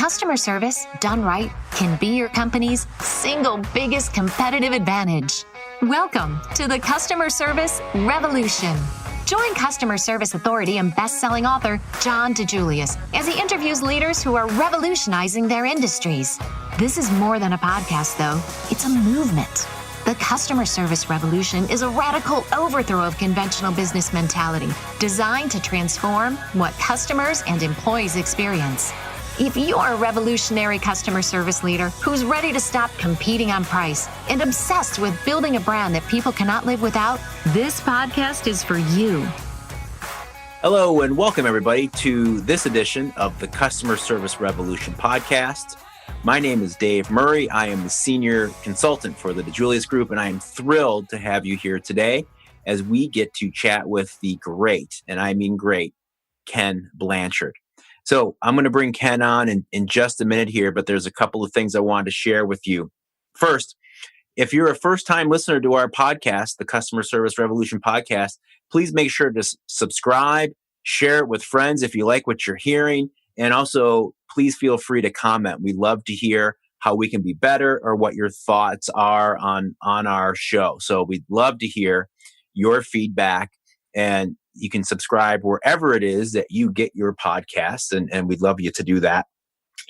Customer service, done right, can be your company's single biggest competitive advantage. Welcome to the Customer Service Revolution. Join customer service authority and best-selling author John DeJulius as he interviews leaders who are revolutionizing their industries. This is more than a podcast, though. It's a movement. The Customer Service Revolution is a radical overthrow of conventional business mentality designed to transform what customers and employees experience. If you are a revolutionary customer service leader who's ready to stop competing on price and obsessed with building a brand that people cannot live without, this podcast is for you. Hello and welcome everybody to this edition of the Customer Service Revolution podcast. My name is Dave Murray. I am the senior consultant for the DeJulius Group, and I am thrilled to have you here today as we get to chat with the great, and I mean great, Ken Blanchard. So I'm going to bring Ken on in just a minute here, but there's a couple of things I wanted to share with you. First, if you're a first-time listener to our podcast, the Customer Service Revolution podcast, please make sure to subscribe, share it with friends if you like what you're hearing, and also please feel free to comment. We'd love to hear how we can be better or what your thoughts are on our show. So we'd love to hear your feedback, and you can subscribe wherever it is that you get your podcasts, and we'd love you to do that.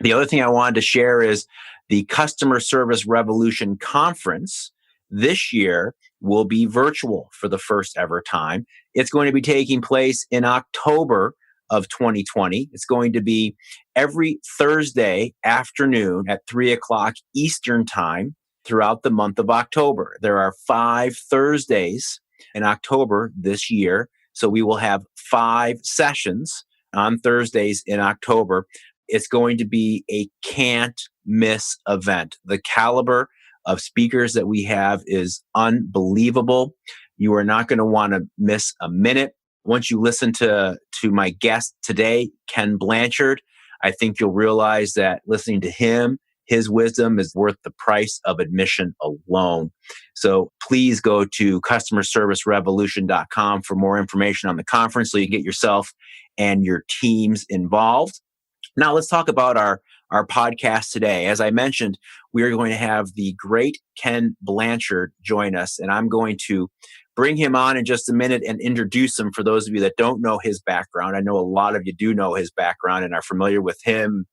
The other thing I wanted to share is the Customer Service Revolution Conference this year will be virtual for the first ever time. It's going to be taking place in October of 2020. It's going to be every Thursday afternoon at 3 o'clock Eastern Time throughout the month of October. There are 5 Thursdays in October this year. So we will have 5 sessions on Thursdays in October. It's going to be a can't miss event. The caliber of speakers that we have is unbelievable. You are not going to want to miss a minute. Once you listen to my guest today, Ken Blanchard, I think you'll realize that listening to him, his wisdom is worth the price of admission alone. So please go to customerservicerevolution.com for more information on the conference so you get yourself and your teams involved. Now let's talk about our podcast today. As I mentioned, we are going to have the great Ken Blanchard join us, and I'm going to bring him on in just a minute and introduce him for those of you that don't know his background. I know a lot of you do know his background and are familiar with him,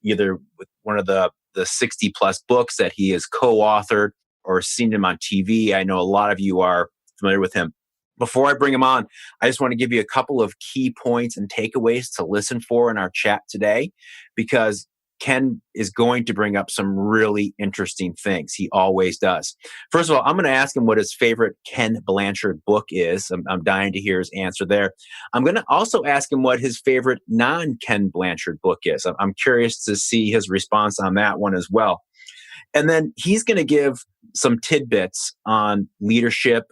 either with one of the 60 plus books that he has co-authored or seen him on TV. I know a lot of you are familiar with him. Before I bring him on, I just want to give you a couple of key points and takeaways to listen for in our chat today, because Ken is going to bring up some really interesting things. He always does. First of all, I'm going to ask him what his favorite Ken Blanchard book is. I'm dying to hear his answer there. I'm going to also ask him what his favorite non-Ken Blanchard book is. I'm curious to see his response on that one as well. And then he's going to give some tidbits on leadership,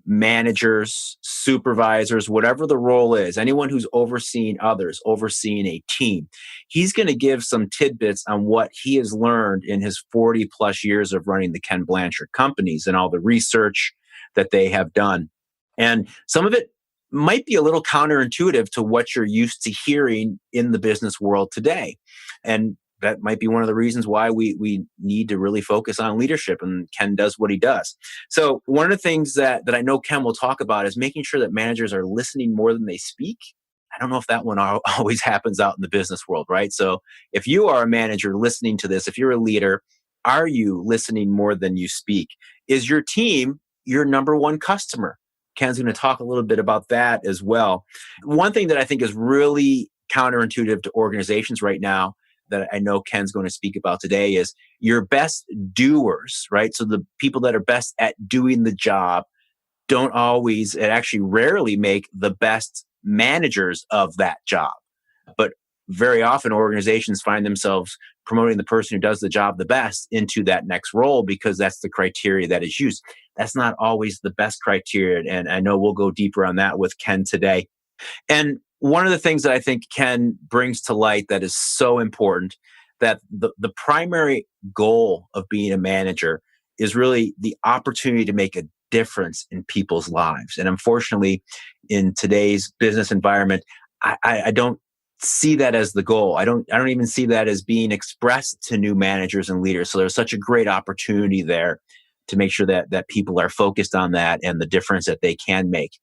managers, supervisors, whatever the role is, anyone who's overseeing others, overseeing a team. He's going to give some tidbits on what he has learned in his 40 plus years of running the Ken Blanchard Companies and all the research that they have done. And some of it might be a little counterintuitive to what you're used to hearing in the business world today. And that might be one of the reasons why we need to really focus on leadership, and Ken does what he does. So one of the things that I know Ken will talk about is making sure that managers are listening more than they speak. I don't know if that one always happens out in the business world, right? So if you are a manager listening to this, if you're a leader, are you listening more than you speak? Is your team your number one customer? Ken's going to talk a little bit about that as well. One thing that I think is really counterintuitive to organizations right now that I know Ken's going to speak about today is your best doers, right? So the people that are best at doing the job don't always, and actually rarely make the best managers of that job. But very often organizations find themselves promoting the person who does the job the best into that next role because that's the criteria that is used. That's not always the best criteria. And I know we'll go deeper on that with Ken today. And one of the things that I think Ken brings to light that is so important, that the primary goal of being a manager is really the opportunity to make a difference in people's lives. And unfortunately, in today's business environment, I don't see that as the goal. I don't even see that as being expressed to new managers and leaders. So there's such a great opportunity there to make sure that people are focused on that and the difference that they can make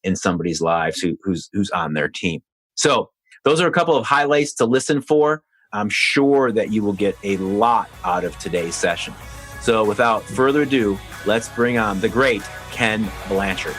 in somebody's lives who's on their team. So those are a couple of highlights to listen for. I'm sure that you will get a lot out of today's session. So without further ado, let's bring on the great Ken Blanchard.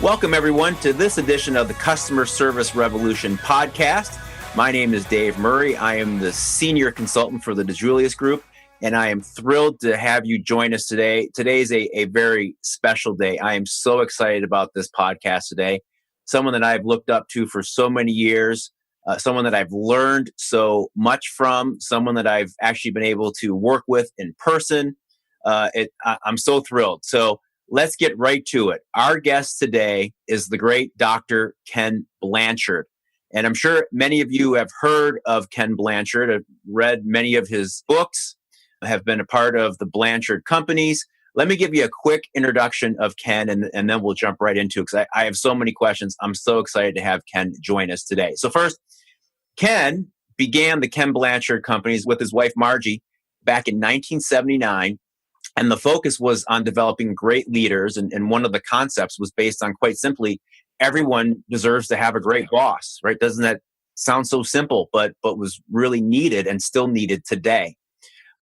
Welcome, everyone, to this edition of the Customer Service Revolution podcast. My name is Dave Murray. I am the senior consultant for the DeJulius Group, and I am thrilled to have you join us today. Today is a very special day. I am so excited about this podcast today. Someone that I've looked up to for so many years, someone that I've learned so much from, someone that I've actually been able to work with in person. I'm so thrilled. So let's get right to it. Our guest today is the great Dr. Ken Blanchard. And I'm sure many of you have heard of Ken Blanchard, have read many of his books, have been a part of the Blanchard Companies. Let me give you a quick introduction of Ken, and then we'll jump right into it because I have so many questions. I'm so excited to have Ken join us today. So first, Ken began the Ken Blanchard Companies with his wife, Margie, back in 1979. And the focus was on developing great leaders. And one of the concepts was based on, quite simply, everyone deserves to have a great boss, right? Doesn't that sound so simple, but was really needed and still needed today?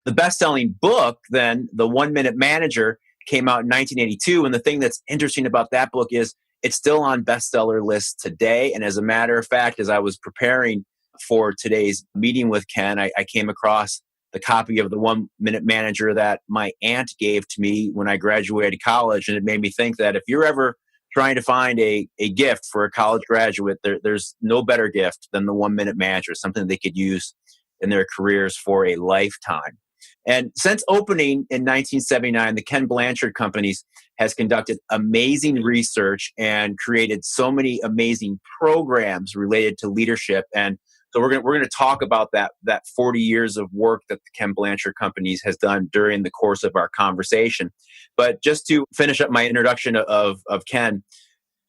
The best-selling book, then, The 1 Minute Manager, came out in 1982. And the thing that's interesting about that book is it's still on bestseller lists today. And as a matter of fact, as I was preparing for today's meeting with Ken, I came across the copy of The 1 Minute Manager that my aunt gave to me when I graduated college. And it made me think that if you're ever trying to find a gift for a college graduate, there's no better gift than The 1 Minute Manager, something they could use in their careers for a lifetime. And since opening in 1979, the Ken Blanchard Companies has conducted amazing research and created so many amazing programs related to leadership. And so we're going to talk about that 40 years of work that the Ken Blanchard Companies has done during the course of our conversation. But just to finish up my introduction of Ken,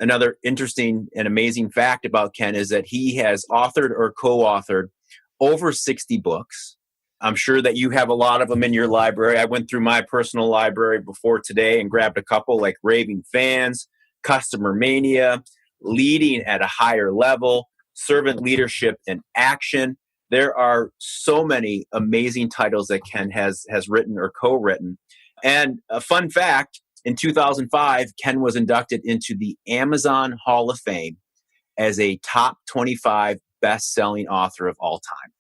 another interesting and amazing fact about Ken is that he has authored or co-authored over 60 books. I'm sure that you have a lot of them in your library. I went through my personal library before today and grabbed a couple like Raving Fans, Customer Mania, Leading at a Higher Level, Servant Leadership in Action. There are so many amazing titles that Ken has written or co-written. And a fun fact, in 2005, Ken was inducted into the Amazon Hall of Fame as a top 25 best-selling author of all time.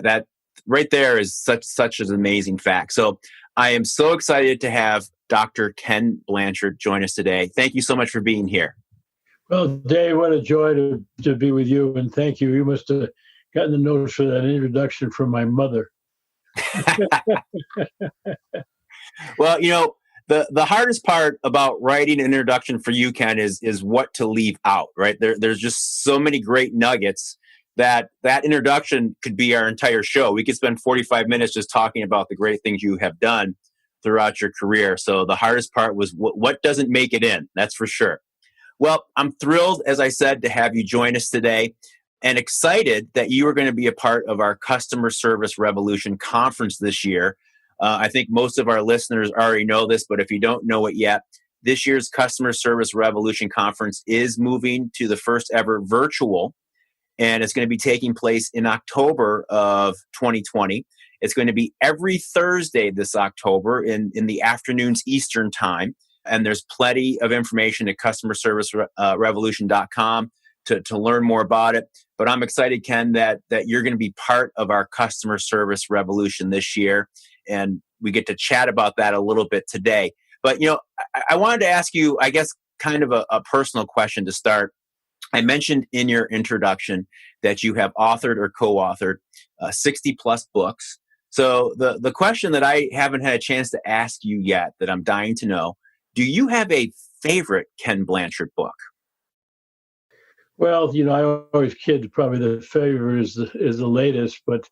That right there is such an amazing fact. So I am so excited to have Dr. Ken Blanchard join us today. Thank you so much for being here. Well, Dave, what a joy to be with you, and thank you. You must have gotten the notes for that introduction from my mother. Well, the hardest part about writing an introduction for you, Ken, is what to leave out, right? There's just so many great nuggets that introduction could be our entire show. We could spend 45 minutes just talking about the great things you have done throughout your career. So the hardest part was what doesn't make it in, that's for sure. Well, I'm thrilled, as I said, to have you join us today and excited that you are going to be a part of our Customer Service Revolution conference this year. I think most of our listeners already know this, but if you don't know it yet, this year's Customer Service Revolution conference is moving to the first ever virtual, and it's going to be taking place in October of 2020. It's going to be every Thursday this October in the afternoons Eastern time. And there's plenty of information at customerservicerevolution.com to learn more about it. But I'm excited, Ken, that you're going to be part of our Customer Service Revolution this year. And we get to chat about that a little bit today. But, I wanted to ask you, I guess, kind of a personal question to start. I mentioned in your introduction that you have authored or co-authored 60 plus books. So the question that I haven't had a chance to ask you yet that I'm dying to know, do you have a favorite Ken Blanchard book? Well, I always kid probably the favorite is the latest, but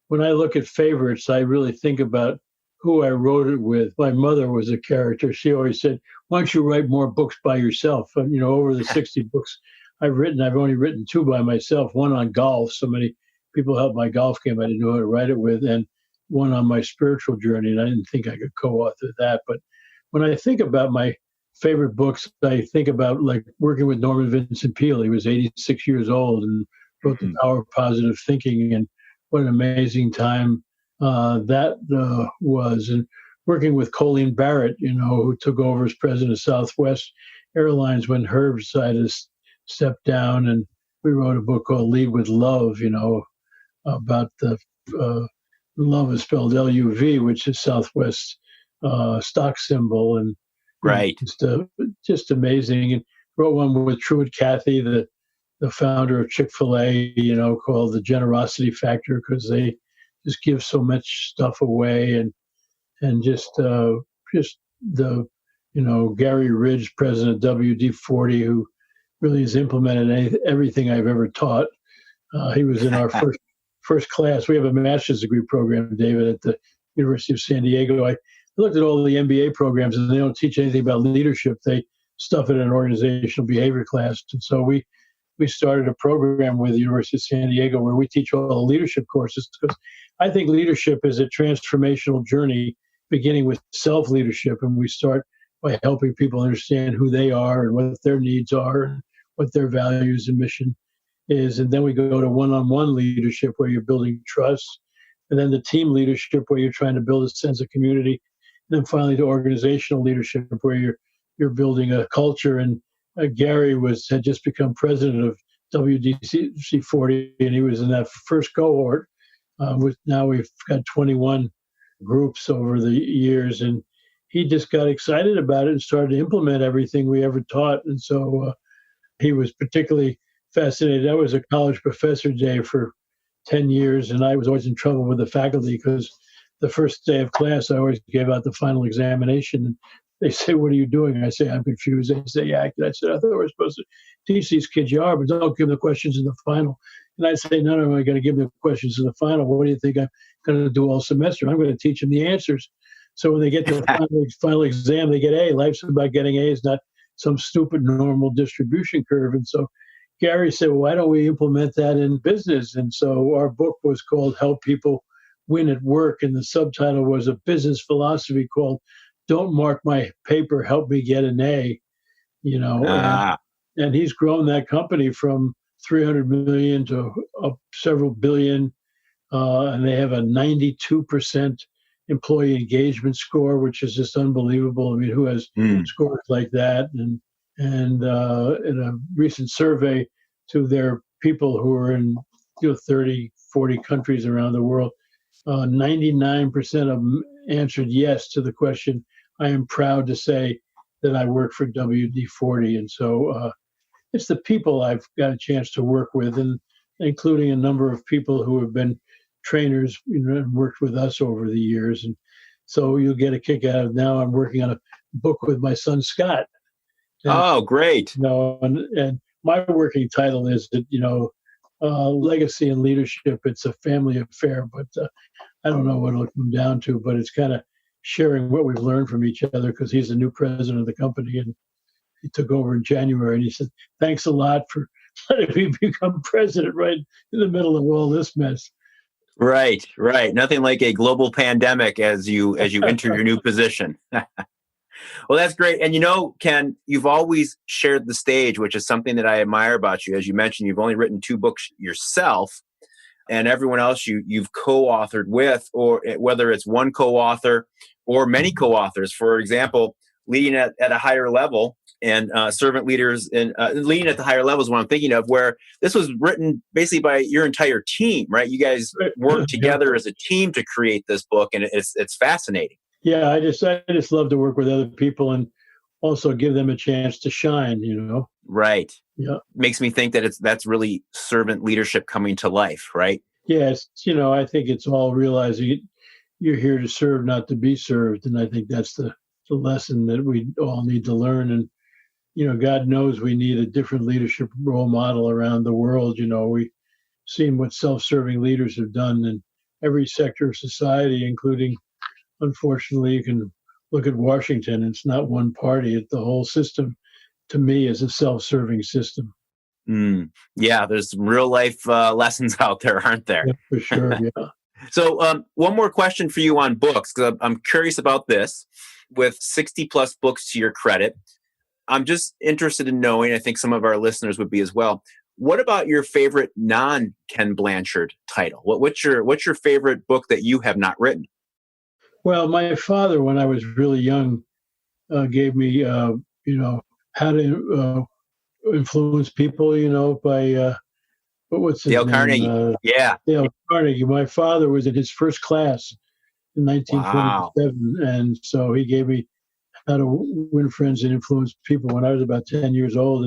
when I look at favorites, I really think about who I wrote it with. My mother was a character. She always said, "Why don't you write more books by yourself?" And, over the 60 books I've written, I've only written 2 by myself. One on golf. So many people helped my golf game. I didn't know how to write it with, and one on my spiritual journey. And I didn't think I could co-author that. But when I think about my favorite books, I think about like working with Norman Vincent Peale. He was 86 years old and wrote The Power of Positive Thinking, and what an amazing time that was. And working with Colleen Barrett, who took over as president of Southwest Airlines when Herb decided to step down. And we wrote a book called Lead with Love, about the love is spelled L-U-V, which is Southwest stock symbol. And Right. just amazing. And wrote one with Truett Cathy, the founder of Chick-fil-A, called The Generosity Factor, because they just give so much stuff away. And just the Gary Ridge, president of WD-40, who really has implemented everything I've ever taught. He was in our first class. We have a master's degree program, David, at the University of San Diego. I looked at all the MBA programs, and they don't teach anything about leadership. They stuff it in an organizational behavior class. And so we started a program with the University of San Diego where we teach all the leadership courses, because I think leadership is a transformational journey beginning with self-leadership. And we start by helping people understand who they are and what their needs are and what their values and mission is. And then we go to one-on-one leadership where you're building trust. And then the team leadership where you're trying to build a sense of community. And then finally to organizational leadership where you're building a culture. And Gary had just become president of WDC40, and he was in that first cohort. Now we've got 21 groups over the years, and he just got excited about it and started to implement everything we ever taught. And so he was particularly fascinated. I was a college professor, Dave, for 10 years, and I was always in trouble with the faculty because the first day of class, I always gave out the final examination. And they say, "What are you doing?" I say, "I'm confused." They say, "Yeah." I said, "I thought we were supposed to teach these kids you are, but don't give them the questions in the final." And I say, "No, I'm going to give them the questions in the final. What do you think I'm going to do all semester? I'm going to teach them the answers." So when they get to the final exam, they get A. Life's about getting A's, not some stupid normal distribution curve. And so Gary said, "Well, why don't we implement that in business?" And so our book was called Help People Win at Work. And the subtitle was a business philosophy called Don't Mark My Paper, Help Me Get an A. And he's grown that company from 300 million to several billion. And they have a 92% employee engagement score, which is just unbelievable. I mean, who has scores like that? And in a recent survey to their people who are in 30, 40 countries around the world, 99% of them answered yes to the question, "I am proud to say that I work for WD-40. And so it's the people I've got a chance to work with, and including a number of people who have been trainers, and worked with us over the years. And so you'll get a kick out of now. I'm working on a book with my son, Scott. And, great. And my working title is that, legacy and leadership. It's a family affair, but I don't know what it'll come down to, but it's kind of sharing what we've learned from each other, because he's the new president of the company, and he took over in January, and he said, "Thanks a lot for letting me become president right in the middle of all this mess." Right. Nothing like a global pandemic as you enter your new position. Well, that's great. And Ken, you've always shared the stage, which is something that I admire about you. As you mentioned, you've only written 2 books yourself, and everyone else you've co-authored with, or whether it's one co-author or many co-authors. For example, leading at a higher level, and servant leaders, and leading at the higher level is what I'm thinking of, where this was written basically by your entire team, right? You guys worked together as a team to create this book, and it's fascinating. Yeah, I just love to work with other people and also give them a chance to shine, Right. Yeah. Makes me think that that's really servant leadership coming to life, right? Yes. I think it's all realizing you're here to serve, not to be served. And I think that's the lesson that we all need to learn. And, God knows we need a different leadership role model around the world. We've seen what self-serving leaders have done in every sector of society, including unfortunately, you can look at Washington. It's not one party. The whole system, to me, is a self-serving system. Yeah, there's some real life lessons out there, aren't there? Yeah, for sure. Yeah. So one more question for you on books, because I'm curious about this. With 60 plus books to your credit, I'm just interested in knowing, I think some of our listeners would be as well. What about your favorite non-Ken Blanchard title? What's your favorite book that you have not written? Well, my father, when I was really young, gave me, how to influence people, by what's his Dale name? Carnegie. Yeah. Dale Carnegie. My father was in his first class in 1927, and so he gave me how to win friends and influence people when I was about 10 years old,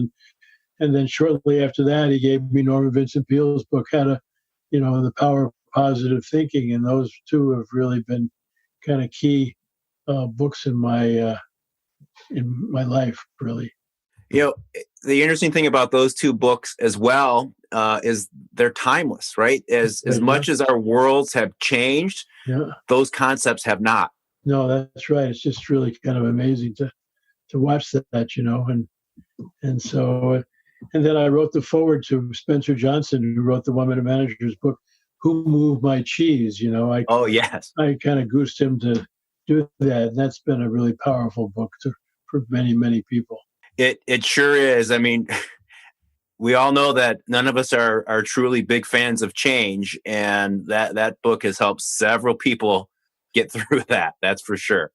and then shortly after that, he gave me Norman Vincent Peale's book, How to, The Power of Positive Thinking, and those two have really been kind of key books in my life, really. The interesting thing about those two books as well is they're timeless, right? As much as our worlds have changed, those concepts have not. No, that's right. It's just really kind of amazing to watch that, and so, and then I wrote the foreword to Spencer Johnson, who wrote the Woman of Managers book, Who Moved My Cheese? Oh, yes. I kind of goosed him to do that, and that's been a really powerful book for many, many people. It sure is. I mean, we all know that none of us are truly big fans of change, and that book has helped several people get through that. That's for sure.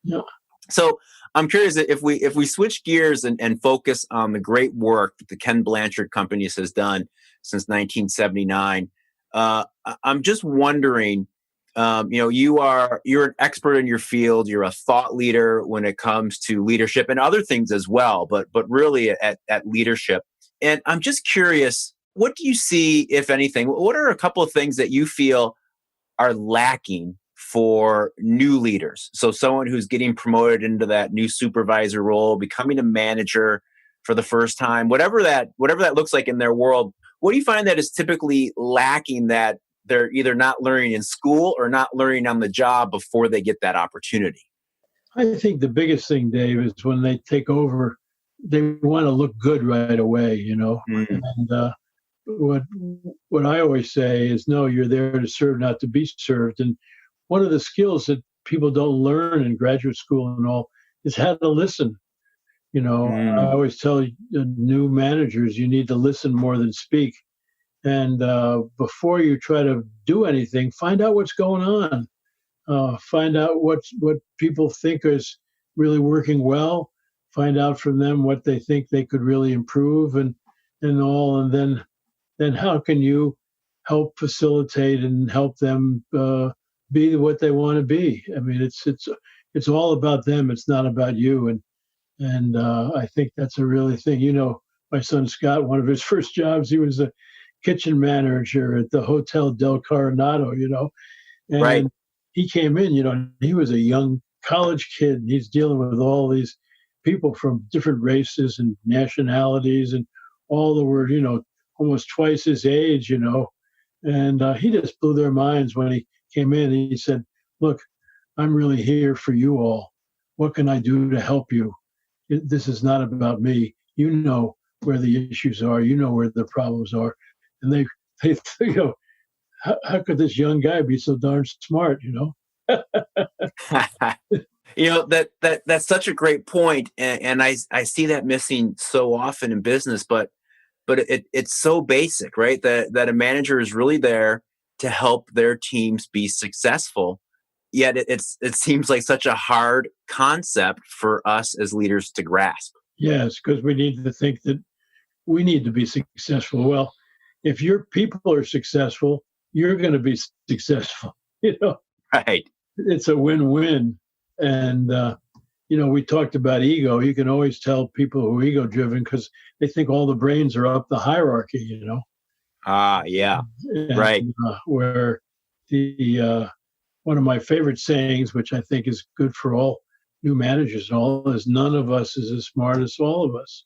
Yeah. So I'm curious if we switch gears and focus on the great work that the Ken Blanchard Companies has done since 1979. I'm just wondering. You're an expert in your field. You're a thought leader when it comes to leadership and other things as well, but really at leadership. And I'm just curious, what do you see, if anything? What are a couple of things that you feel are lacking for new leaders? So someone who's getting promoted into that new supervisor role, becoming a manager for the first time, whatever that looks like in their world. What do you find that is typically lacking that they're either not learning in school or not learning on the job before they get that opportunity? I think the biggest thing, Dave, is when they take over, they want to look good right away, And what I always say is, no, you're there to serve, not to be served. And one of the skills that people don't learn in graduate school and all is how to listen. I always tell new managers, you need to listen more than speak. And before you try to do anything, find out what's going on. Find out what people think is really working well. Find out from them what they think they could really improve and all. And then how can you help facilitate and help them be what they want to be? I mean, it's all about them. It's not about you. And I think that's a really thing. My son Scott, one of his first jobs, he was a kitchen manager at the Hotel Del Coronado, and right. He came in, he was a young college kid, and he's dealing with all these people from different races and nationalities, and all that were, almost twice his age, and he just blew their minds when he came in. He said, "Look, I'm really here for you all. What can I do to help you? This is not about me. You know where the issues are. You know where the problems are." And they how could this young guy be so darn smart, That's such a great point, and I see that missing so often in business, but it's so basic, right? That a manager is really there to help their teams be successful. Yet it seems like such a hard concept for us as leaders to grasp. Yes, because we need to think that we need to be successful. Well, if your people are successful, you're going to be successful. Right. It's a win-win. And, we talked about ego. You can always tell people who are ego-driven because they think all the brains are up the hierarchy, Yeah. And, right. Where the one of my favorite sayings, which I think is good for all new managers and all, is none of us is as smart as all of us.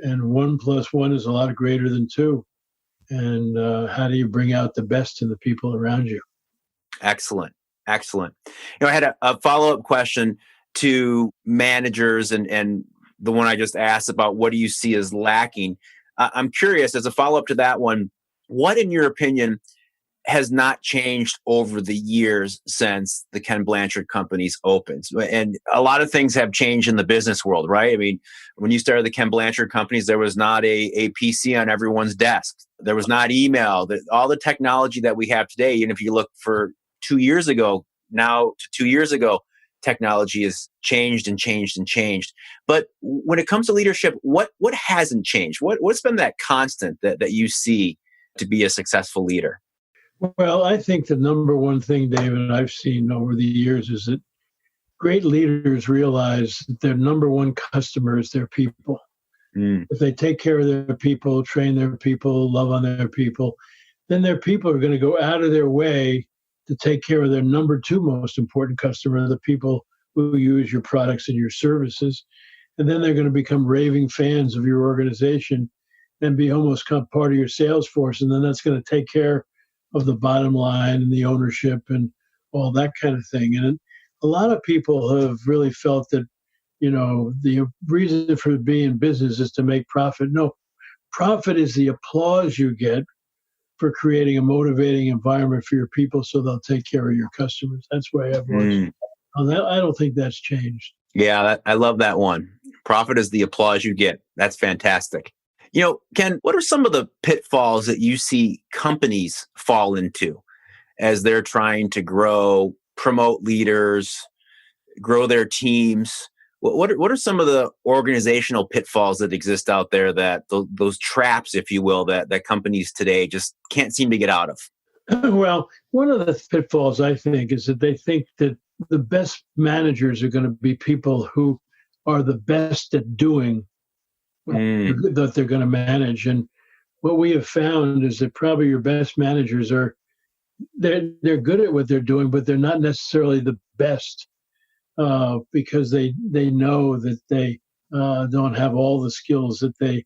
And 1 + 1 is a lot greater than 2. And how do you bring out the best in the people around you? Excellent. Excellent. I had a follow-up question to managers and the one I just asked about what do you see as lacking. I'm curious, as a follow-up to that one, what in your opinion has not changed over the years since the Ken Blanchard Companies opened? And a lot of things have changed in the business world, right? I mean, when you started the Ken Blanchard Companies, there was not a PC on everyone's desk. There was not email. All the technology that we have today, even if you look for 2 years ago, now to 2 years ago, technology has changed and changed and changed. But when it comes to leadership, what hasn't changed? What's been that constant that you see to be a successful leader? Well, I think the number one thing, David, I've seen over the years is that great leaders realize that their number one customer is their people. If they take care of their people, train their people, love on their people, then their people are going to go out of their way to take care of their number two most important customer, the people who use your products and your services. And then they're going to become raving fans of your organization and be almost part of your sales force. And then that's going to take care of the bottom line and the ownership and all that kind of thing. And a lot of people have really felt that, the reason for being in business is to make profit. No, profit is the applause you get for creating a motivating environment for your people so they'll take care of your customers. That's why I've always, I don't think that's changed. Yeah, I love that one. Profit is the applause you get. That's fantastic. Ken, what are some of the pitfalls that you see companies fall into as they're trying to grow, promote leaders, grow their teams? What are some of the organizational pitfalls that exist out there, that those traps, if you will, that companies today just can't seem to get out of? Well, one of the pitfalls, I think, is that they think that the best managers are going to be people who are the best at doing that they're going to manage. And what we have found is that probably your best managers they're good at what they're doing, but they're not necessarily the best because they know that they don't have all the skills that they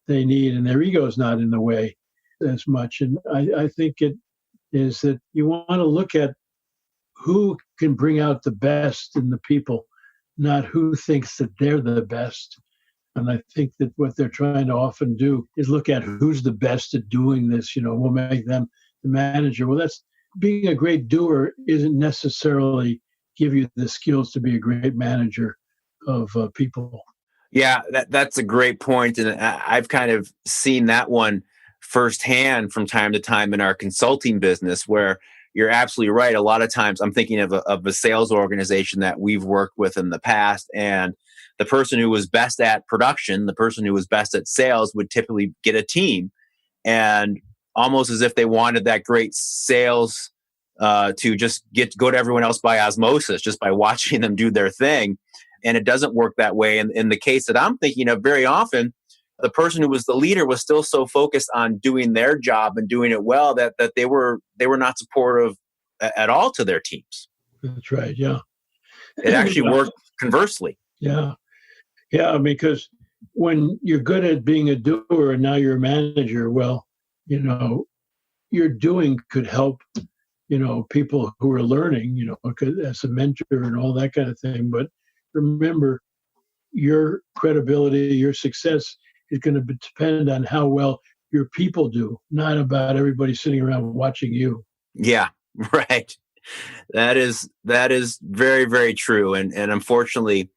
need, and their ego is not in the way as much. And I think it is that you want to look at who can bring out the best in the people, not who thinks that they're the best. And I think that what they're trying to often do is look at who's the best at doing this. We'll make them the manager. Well, that's being a great doer isn't necessarily give you the skills to be a great manager of people. Yeah, that's a great point. And I've kind of seen that one firsthand from time to time in our consulting business, where you're absolutely right. A lot of times I'm thinking of a sales organization that we've worked with in the past, and the person who was best at production, the person who was best at sales would typically get a team, and almost as if they wanted that great sales to just go to everyone else by osmosis, just by watching them do their thing. And it doesn't work that way. And in the case that I'm thinking of, very often, the person who was the leader was still so focused on doing their job and doing it well that they were not supportive at all to their teams. That's right. Yeah. It actually worked conversely. Yeah. Yeah. Because when you're good at being a doer and now you're a manager, well, your doing could help, people who are learning, as a mentor and all that kind of thing. But remember, your credibility, your success is going to depend on how well your people do, not about everybody sitting around watching you. Yeah, right. That is very, very true. And unfortunately,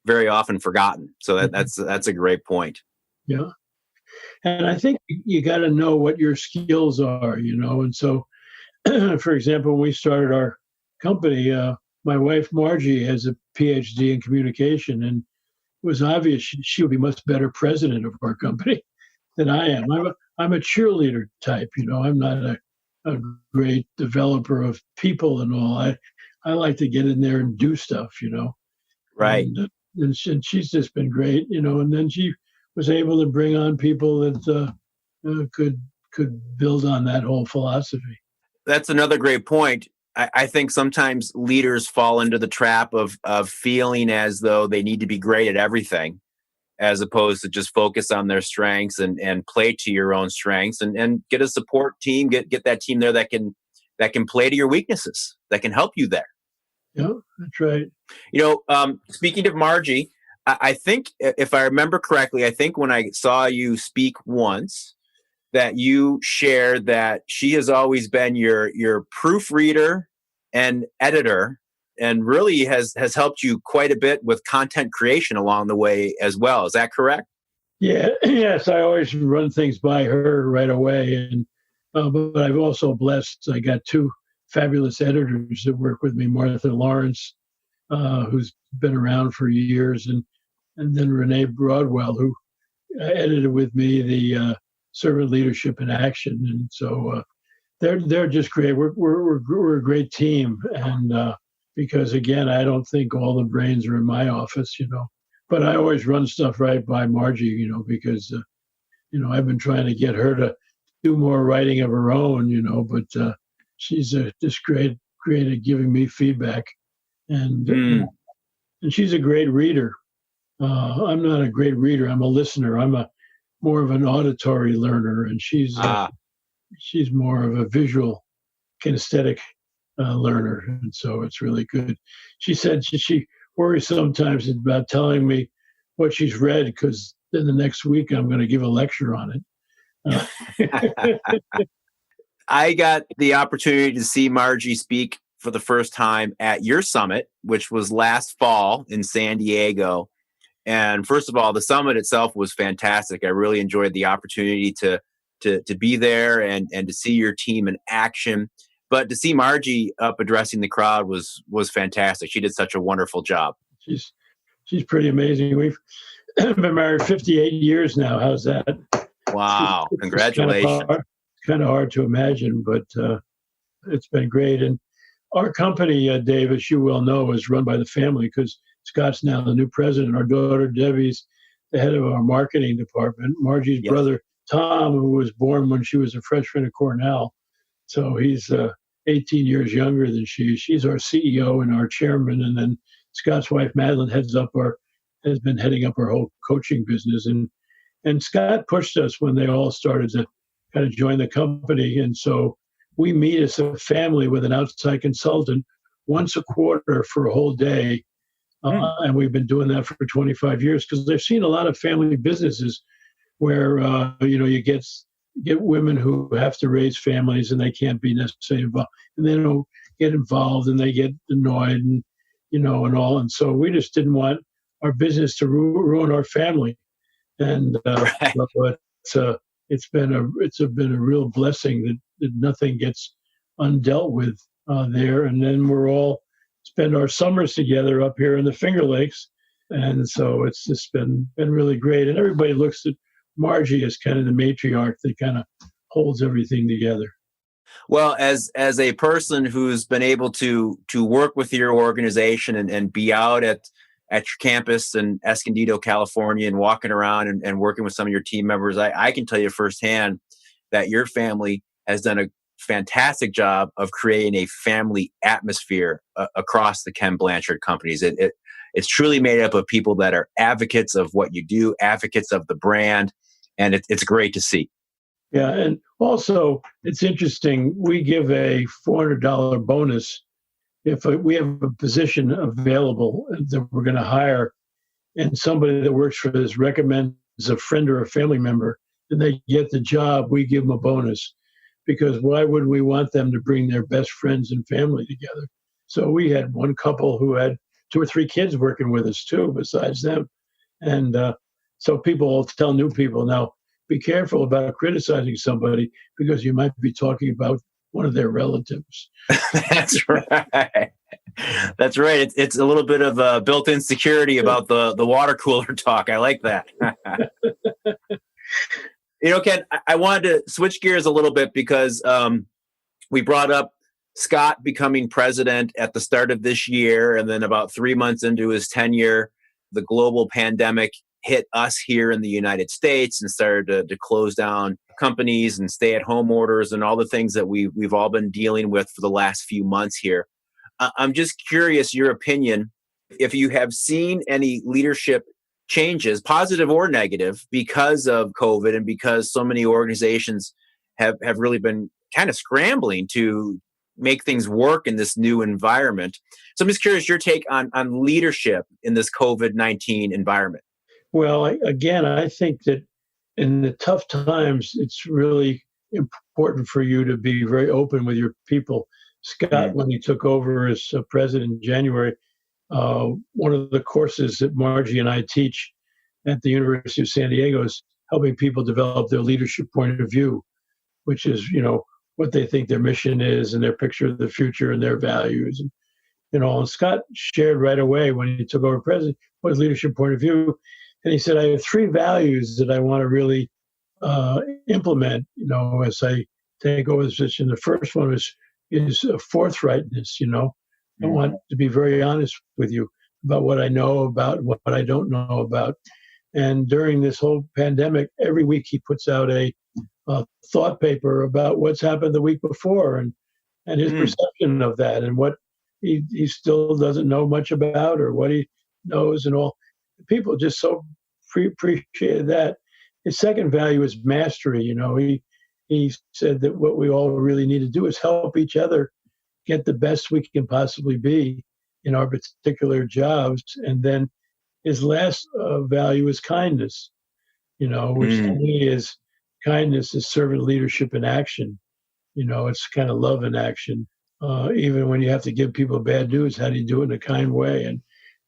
very often forgotten. So that's a great point. Yeah. And I think you got to know what your skills are, and so, for example, when we started our company, my wife, Margie, has a PhD in communication, and it was obvious she would be much better president of our company than I am. I'm a cheerleader type, I'm not a great developer of people and all. I like to get in there and do stuff, Right. And she's just been great, and then she was able to bring on people that could build on that whole philosophy. That's another great point. I think sometimes leaders fall into the trap of feeling as though they need to be great at everything, as opposed to just focus on their strengths and play to your own strengths and get a support team, get that team there that can that can play to your weaknesses, that can help you there. Yeah, that's right. Speaking of Margie, I think if I remember correctly, I think when I saw you speak once, that you shared that she has always been your proofreader and editor, and really has helped you quite a bit with content creation along the way as well. Is that correct? Yeah, yes, I always run things by her right away, and but I've also blessed. I got two fabulous editors that work with me: Martha Lawrence, who's been around for years, and then Renee Broadwell, who edited with me the Servant Leadership in Action, and so they're just great. We're a great team, and because again, I don't think all the brains are in my office, but I always run stuff right by Margie, because I've been trying to get her to do more writing of her own, but she's just great at giving me feedback, and and she's a great reader. I'm not a great reader. I'm a listener. I'm more of an auditory learner, and she's more of a visual, kinesthetic learner, and so it's really good. She said she worries sometimes about telling me what she's read, because then the next week I'm going to give a lecture on it. I got the opportunity to see Margie speak for the first time at your summit, which was last fall in San Diego. And first of all, the summit itself was fantastic. I really enjoyed the opportunity to be there and to see your team in action. But to see Margie up addressing the crowd was fantastic. She did such a wonderful job. She's pretty amazing. We've been married 58 years now. How's that? Wow. Congratulations. It's kind of hard to imagine, but it's been great. And our company, Dave, as you well know, is run by the family, because Scott's now the new president. Our daughter, Debbie's the head of our marketing department. Margie's brother, Tom, who was born when she was a freshman at Cornell. So he's 18 years younger than she is. She's our CEO and our chairman. And then Scott's wife, Madeline, has been heading up our whole coaching business. And Scott pushed us when they all started to kind of join the company. And so we meet as a family with an outside consultant once a quarter for a whole day. And we've been doing that for 25 years, because I've seen a lot of family businesses where, you get women who have to raise families and they can't be necessarily involved, and they don't get involved and they get annoyed and all. And so we just didn't want our business to ruin our family. And but it's been a real blessing that nothing gets undealt with there. And then we're all spend our summers together up here in the Finger Lakes. And so it's just been really great. And everybody looks at Margie as kind of the matriarch that kind of holds everything together. Well, as a person who's been able to work with your organization and be out at your campus in Escondido, California, and walking around and working with some of your team members, I can tell you firsthand that your family has done a fantastic job of creating a family atmosphere across the Ken Blanchard Companies. It's truly made up of people that are advocates of what you do, advocates of the brand, and it's great to see. Yeah, and also it's interesting. We give a $400 bonus if we have a position available that we're going to hire, and somebody that works for us recommends a friend or a family member, and they get the job. We give them a bonus. Because why would we want them to bring their best friends and family together? So we had one couple who had 2 or 3 kids working with us too, besides them. And so people will tell new people, now be careful about criticizing somebody, because you might be talking about one of their relatives. That's right. That's right. It's a little bit of a built-in security about the water cooler talk. I like that. Ken, I wanted to switch gears a little bit, because we brought up Scott becoming president at the start of this year. And then about 3 months into his tenure, the global pandemic hit us here in the United States and started to close down companies and stay-at-home orders and all the things that we've all been dealing with for the last few months here. I'm just curious, your opinion, if you have seen any leadership changes, positive or negative, because of COVID and because so many organizations have really been kind of scrambling to make things work in this new environment. So I'm just curious your take on leadership in this COVID-19 environment. Well, again, I think that in the tough times, it's really important for you to be very open with your people. Scott, when he took over as president in January, one of the courses that Margie and I teach at the University of San Diego is helping people develop their leadership point of view, which is, what they think their mission is and their picture of the future and their values. And Scott shared right away when he took over president what his leadership point of view. And he said, I have 3 values that I want to really implement, as I take over this position. The first one is forthrightness. I want to be very honest with you about what I know about what I don't know about. And during this whole pandemic, every week he puts out a thought paper about what's happened the week before and his perception of that and what he still doesn't know much about or what he knows and all. People just so appreciated that. His second value is mastery. He said that what we all really need to do is help each other get the best we can possibly be in our particular jobs. And then his last value is kindness, which to me is kindness is servant leadership in action. It's kind of love in action. Even when you have to give people bad news, how do you do it in a kind way?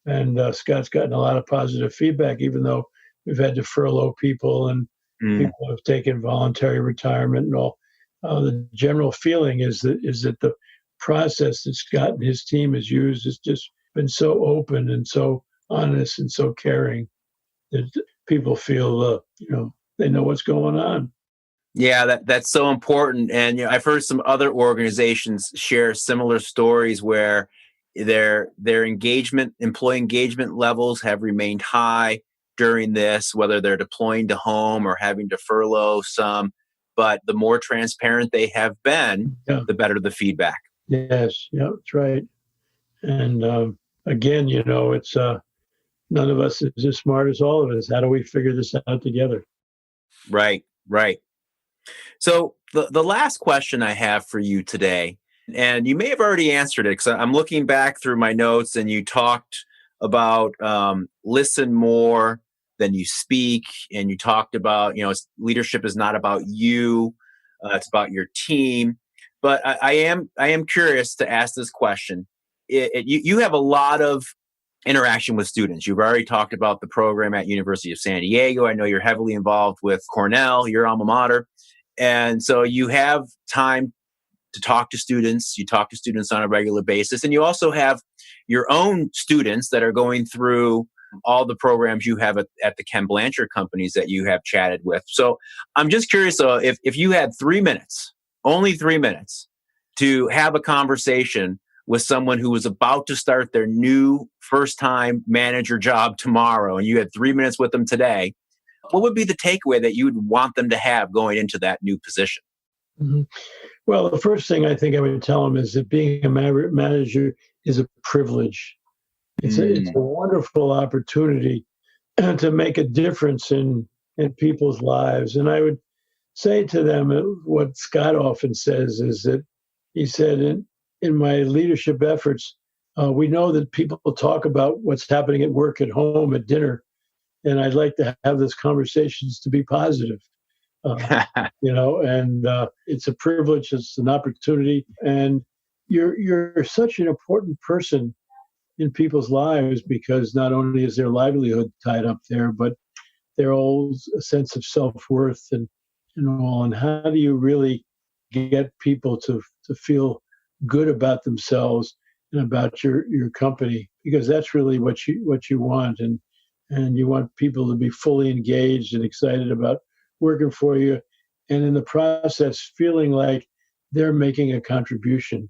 And Scott's gotten a lot of positive feedback, even though we've had to furlough people and people have taken voluntary retirement and all. The general feeling is that the process that Scott and his team has used has just been so open and so honest and so caring that people feel, they know what's going on. Yeah, that's so important. And I've heard some other organizations share similar stories where their employee engagement levels have remained high during this, whether they're deploying to home or having to furlough some. But the more transparent they have been, the better the feedback. Yes, yeah, that's right. And again, it's none of us is as smart as all of us. How do we figure this out together? Right. So the last question I have for you today, and you may have already answered it because I'm looking back through my notes and you talked about listen more than you speak. And you talked about, leadership is not about you, it's about your team. But I am curious to ask this question. You have a lot of interaction with students. You've already talked about the program at University of San Diego. I know you're heavily involved with Cornell, your alma mater. And so you have time to talk to students. You talk to students on a regular basis. And you also have your own students that are going through all the programs you have at the Ken Blanchard Companies that you have chatted with. So I'm just curious, if you had 3 minutes, only 3 minutes, to have a conversation with someone who was about to start their new first-time manager job tomorrow, and you had 3 minutes with them today, what would be the takeaway that you would want them to have going into that new position? Mm-hmm. Well, the first thing I think I would tell them is that being a manager is a privilege. It's a wonderful opportunity to make a difference in people's lives. And I would say to them what Scott often says is that he said, in my leadership efforts, we know that people talk about what's happening at work, at home, at dinner. And I'd like to have those conversations to be positive, and it's a privilege. It's an opportunity. And you're such an important person in people's lives because not only is their livelihood tied up there, but their whole sense of self-worth and all. And how do you really get people to feel good about themselves and about your company? Because that's really what you want. And you want people to be fully engaged and excited about working for you. And in the process, feeling like they're making a contribution.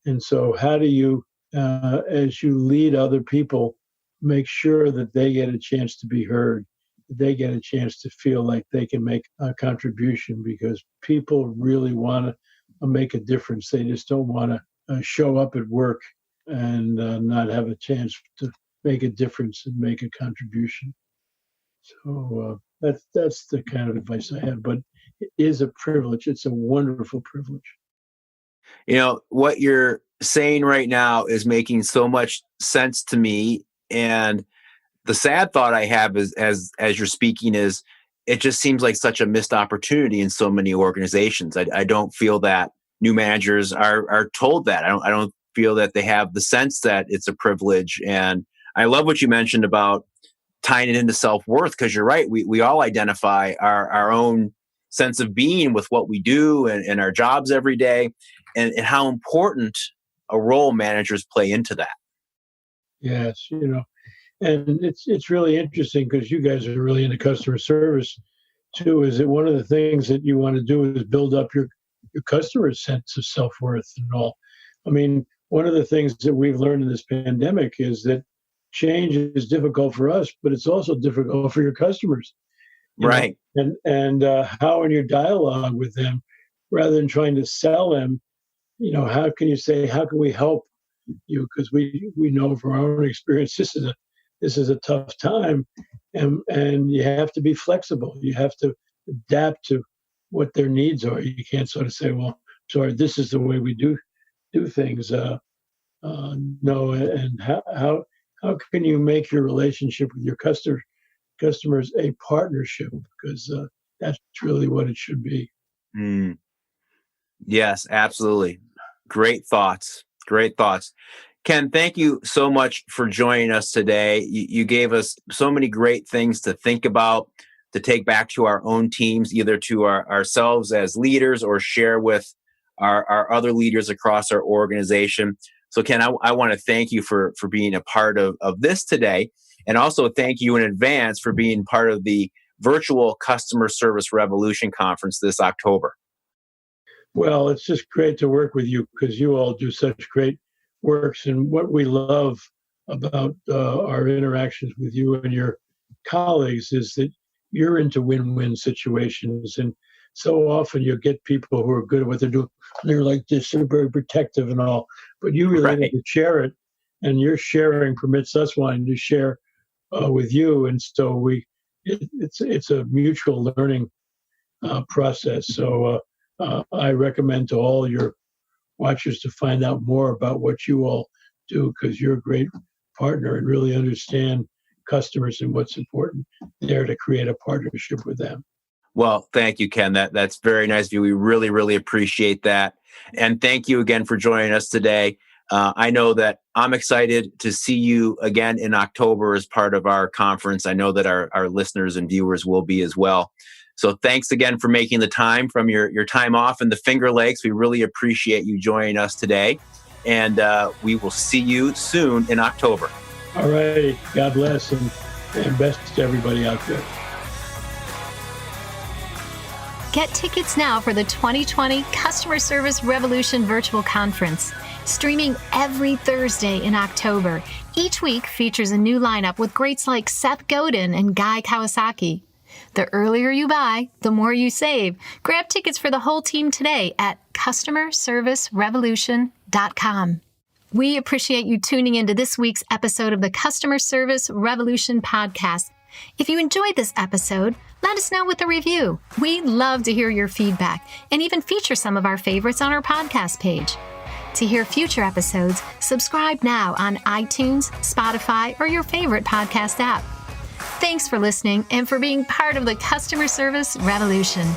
And so how do you, as you lead other people, make sure that they get a chance to be heard, that they get a chance to feel like they can make a contribution, because people really want to make a difference. They just don't want to show up at work and not have a chance to make a difference and make a contribution. So that's the kind of advice I have. But it is a privilege. It's a wonderful privilege. What you're saying right now is making so much sense to me. And the sad thought I have is, as you're speaking, is it just seems like such a missed opportunity in so many organizations. I don't feel that new managers are told that. I don't feel that they have the sense that it's a privilege. And I love what you mentioned about tying it into self-worth, because you're right. We all identify our own sense of being with what we do and our jobs every day, and how important a role managers play into that. Yes, and it's really interesting because you guys are really into customer service too. Is that one of the things that you want to do is build up your customer's sense of self-worth and all. I mean, one of the things that we've learned in this pandemic is that change is difficult for us, but it's also difficult for your customers. Right. And how in your dialogue with them, rather than trying to sell them, how can you say, how can we help you? Because we know from our own experience, this is a tough time, and you have to be flexible. You have to adapt to what their needs are. You can't sort of say, well, sorry, this is the way we do things. No, and how can you make your relationship with your customers a partnership? Because that's really what it should be. Mm. Yes, absolutely. Great thoughts. Ken, thank you so much for joining us today. You gave us so many great things to think about, to take back to our own teams, either to ourselves as leaders or share with our other leaders across our organization. So Ken, I want to thank you for being a part of this today, and also thank you in advance for being part of the virtual Customer Service Revolution Conference this October. Well, it's just great to work with you because you all do such great works. And what we love about our interactions with you and your colleagues is that you're into win-win situations. And so often you get people who are good at what they're doing. They're like this, they're very protective and all, but you really need to share it. And your sharing permits us wanting to share with you. And so it's a mutual learning process. So I recommend to all your watchers to find out more about what you all do, because you're a great partner and really understand customers and what's important there to create a partnership with them. Well, thank you, Ken. That's very nice of you. We really, really appreciate that. And thank you again for joining us today. I know that I'm excited to see you again in October as part of our conference. I know that our listeners and viewers will be as well. So thanks again for making the time from your time off in the Finger Lakes. We really appreciate you joining us today. And we will see you soon in October. All right. God bless and best to everybody out there. Get tickets now for the 2020 Customer Service Revolution Virtual Conference, streaming every Thursday in October. Each week features a new lineup with greats like Seth Godin and Guy Kawasaki. The earlier you buy, the more you save. Grab tickets for the whole team today at customerservicerevolution.com. We appreciate you tuning into this week's episode of the Customer Service Revolution podcast. If you enjoyed this episode, let us know with a review. We love to hear your feedback and even feature some of our favorites on our podcast page. To hear future episodes, subscribe now on iTunes, Spotify, or your favorite podcast app. Thanks for listening and for being part of the Customer Service Revolution.